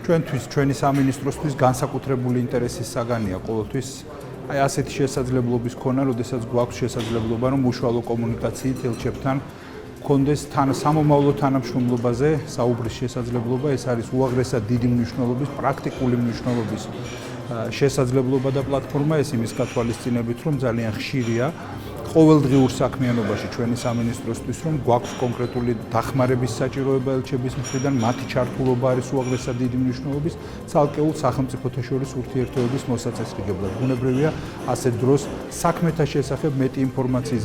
ჩვენთვის, ჩვენი სამინისტროსთვის განსაკუთრებული ინტერესის საგანია ყოველთვის აი ასეთი შესაძლებლობის ქონა, როდესაც გვაქვს შესაძლებლობა, რომ უშუალო კომუნიკაციით ელჩებთან კონდეს სამომავლო თანამშრომლობაზე საუბრის შესაძლებლობა. ეს არის უაღრესად დიდი მნიშვნელობის, პრაქტიკული მნიშვნელობის შესაძლებლობა და პლატფორმა. ეს იმის გათვალისწინებით, რომ ძალიან ხშირია ყოველდღიურ საქმიანობაში ჩვენი სამინისტროსთვის, რომ გვაქვს კონკრეტული დახმარების საჭიროება ელჩების მხრიდან, მათი ჩართულობა არის უაღრესად დიდი მნიშვნელობის, ცალკეულ სახელმწიფოთა შორის ურთიერთობების მოსაწესრიგებლად. ბუნებრივია, ასეთ დროს საქმეთა შესახებ მეტი ინფორმაციის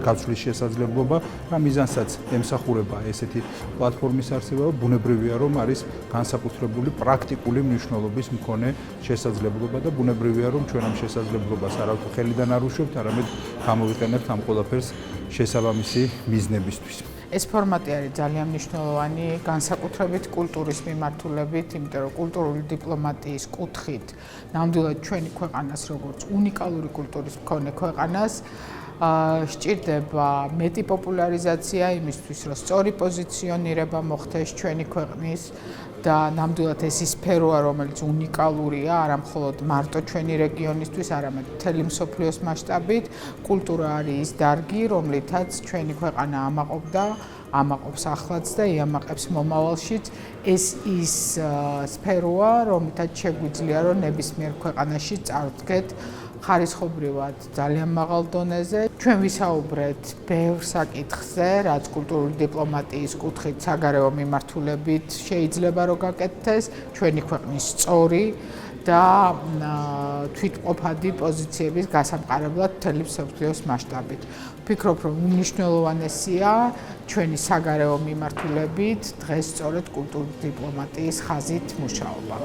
გაცვლის შესაძლებლობა და მიზანსაც ემსახურება ესეთი პლატფორმის არსებობა. ბუნებრივია, რომ არის განსაკუთრებული პრაქტიკული მნიშვნელობის მქონე შესაძლებლობა და ბუნებრივია, რომ ჩვენ ამ შესაძლებლობას არავითარ ხელიდან არ უშვებთ, არამედ გამოვიყენებთ ამ ყველაფერს შესაბამისი მიზნებისთვის. ეს ფორმატი არის ძალიან მნიშვნელოვანი განსაკუთრებით კულტურის მიმართულებით, იმიტომ რომ კულტურული დიპლომატიის კუთხით ნამდვილად ჩვენი ქვეყანას როგორც უნიკალური კულტურის მქონე ქვეყანას სჭირდება მეტი პოპულარიზაცია იმისთვის, რომ სწორი პოზიციონირება მოხდეს ჩვენი ქვეყნის და ნამდვილად ეს ის სფეროა, რომელიც უნიკალურია, არა მხოლოდ მარტო ჩვენი რეგიონისთვის, არამედ მთელი მსოფლიოს მასშტაბით. კულტურა არის ის დარგი, რომლითაც ჩვენი ქვეყანა ამაყობდა, ამაყობს ახლაც და იამაყებს მომავალშიც. ეს ის სფეროა, რომლითაც შეგვიძლია, რომ ნებისმიერ ქვეყანაში წარდგეთ ხარისხობრივად ძალიან მაღალ დონეზე. ჩვენ ვისაუბრეთ ბევრ საკითხზე, რაც კულტურული დიპლომატიის კუთხით საგარეო მიმართულებით შეიძლება რომ გაკეთდეს, ჩვენი ქვეყნის სწორი და თვითმყოფადი პოზიციების გასამყარებლად მთელი მსოფლიოს მასშტაბით. ვფიქრობ, რომ უმნიშვნელოვანესია ჩვენი საგარეო მიმართულებით დღეს სწორედ კულტურული დიპლომატიის ხაზით მუშაობა.